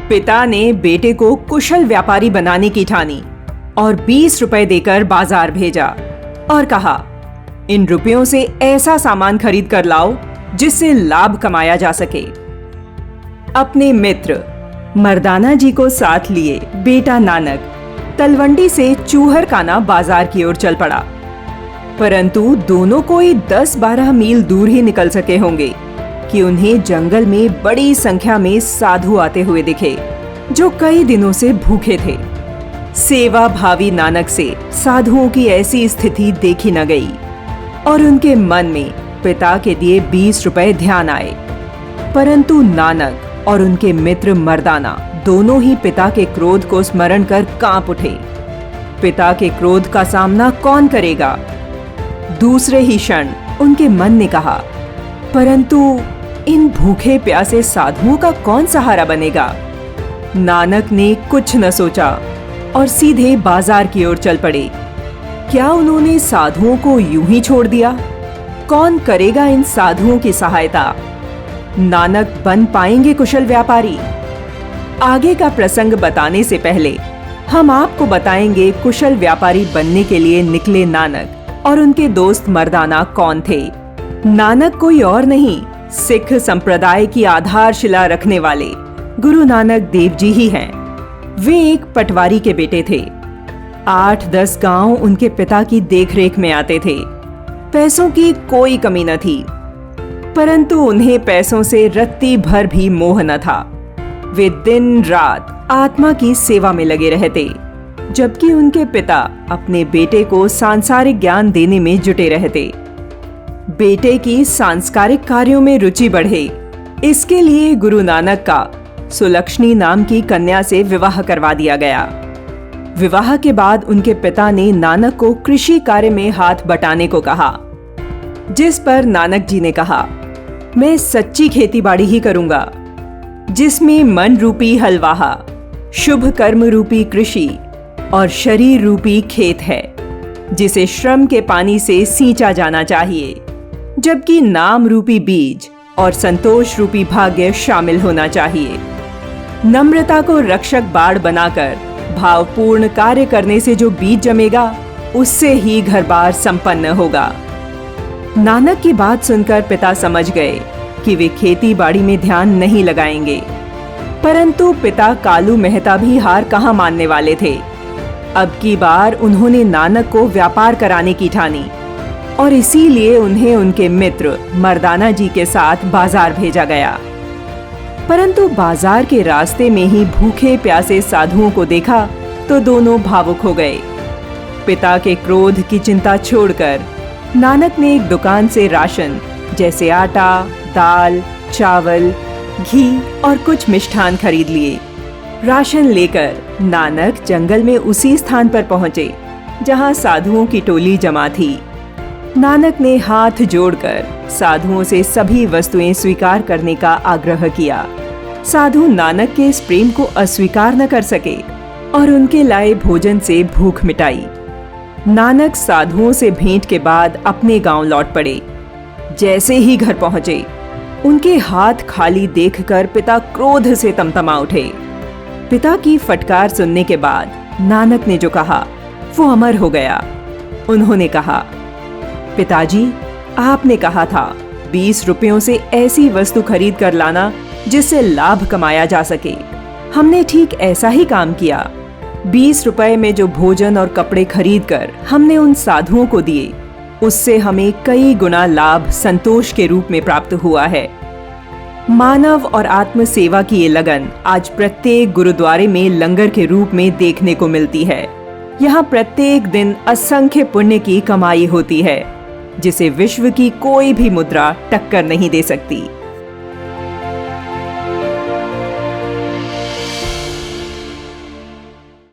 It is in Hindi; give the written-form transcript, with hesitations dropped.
पिता ने बेटे को कुशल व्यापारी बनाने की ठानी और 20 रुपए देकर बाजार भेजा और कहा, इन रुपयों से ऐसा सामान खरीद कर लाओ जिससे लाभ कमाया जा सके। अपने मित्र मर्दाना जी को साथ लिए बेटा नानक तलवंडी से चूहरकाना बाजार की ओर चल पड़ा, परंतु दोनों कोई 10-12 मील दूर ही निकल सके होंगे कि उन्हें जंगल में बड़ी संख्या में साधु आते हुए दिखे, जो कई दिनों से भूखे थे। सेवा भावी नानक से साधुओं की ऐसी स्थिति देखी न गई और उनके मन में पिता के दिए 20 रुपए ध्यान आए, परंतु नानक और उनके मित्र मर्दाना दोनों ही पिता के क्रोध को स्मरण कर कांप उठे। पिता के क्रोध का सामना कौन करेगा? दूसरे ही क्षण उनके मन ने कहा, परंतु इन भूखे प्यासे साधुओं का कौन सहारा बनेगा? नानक ने कुछ न सोचा और सीधे बाजार की ओर चल पड़े। क्या उन्होंने साधुओं को यूं ही छोड़ दिया? कौन करेगा इन साधुओं की सहायता? नानक बन पाएंगे कुशल व्यापारी? आगे का प्रसंग बताने से पहले हम आपको बताएंगे कुशल व्यापारी बनने के लिए निकले नानक और उनके दोस्त मर्दाना कौन थे। नानक कोई और नहीं, सिख संप्रदाय की आधारशिला रखने वाले गुरु नानक देव जी ही हैं। वे एक पटवारी के बेटे थे। 8-10 गांव उनके पिता की देखरेख में आते थे। पैसों की कोई कमी न थी, परंतु उन्हें पैसों से रत्ती भर भी मोह न था। वे दिन रात आत्मा की सेवा में लगे रहते, जबकि उनके पिता अपने बेटे को सांसारिक ज्ञान देने में जुटे रहते। बेटे की सांस्कारिक कार्यों में रुचि बढ़े, इसके लिए गुरु नानक का सुलक्षणी नाम की कन्या से विवाह करवा दिया गया। विवाह के बाद उनके पिता ने नानक को कृषि कार्य में हाथ बटाने को कहा, जिस पर नानक जी ने कहा, मैं सच्ची खेतीबाड़ी ही करूंगा, जिसमें मन रूपी हलवाहा, शुभ कर्म रूपी कृषि और शरीर रूपी खेत है, जिसे श्रम के पानी से सींचा जाना चाहिए, जबकि नाम रूपी बीज और संतोष रूपी भाग्य शामिल होना चाहिए। नम्रता को रक्षक बाड़ बनाकर भावपूर्ण कार्य करने से जो बीज जमेगा, उससे ही घर-बार संपन्न होगा। नानक की बात सुनकर पिता समझ गए कि वे खेती बाड़ी में ध्यान नहीं लगाएंगे, परंतु पिता कालू मेहता भी हार कहां मानने वाले थे। अब की बार उन्होंने नानक को व्यापार कराने की ठानी और इसीलिए उन्हें उनके मित्र मर्दाना जी के साथ बाजार भेजा गया। परंतु बाजार के रास्ते में ही भूखे प्यासे साधुओं को देखा तो दोनों भावुक हो गए। पिता के क्रोध की चिंता छोड़कर नानक ने एक दुकान से राशन जैसे आटा, दाल, चावल, घी और कुछ मिष्ठान खरीद लिए। राशन लेकर नानक जंगल में उसी स्थान पर पहुंचे जहां साधुओं की टोली जमा थी। नानक ने हाथ जोड़कर साधुओं से सभी वस्तुएं स्वीकार करने का आग्रह किया। साधु नानक के इस प्रेम को अस्वीकार न कर सके और उनके लाए भोजन से भूख मिटाई। नानक साधुओं से भेंट के बाद अपने गांव लौट पड़े। जैसे ही घर पहुंचे, उनके हाथ खाली देखकर पिता क्रोध से तमतमा उठे। पिता की फटकार सुनने के बाद नानक ने जो कहा वो अमर हो गया। उन्होंने कहा, पिताजी, आपने कहा था 20 रुपयों से ऐसी वस्तु खरीद कर लाना जिससे लाभ कमाया जा सके। हमने ठीक ऐसा ही काम किया। 20 रुपए में जो भोजन और कपड़े खरीद कर हमने उन साधुओं को दिए, उससे हमें कई गुना लाभ संतोष के रूप में प्राप्त हुआ है। मानव और आत्म सेवा की ये लगन आज प्रत्येक गुरुद्वारे में लंगर के रूप में देखने को मिलती है। यहाँ प्रत्येक दिन असंख्य पुण्य की कमाई होती है, जिसे विश्व की कोई भी मुद्रा टक्कर नहीं दे सकती।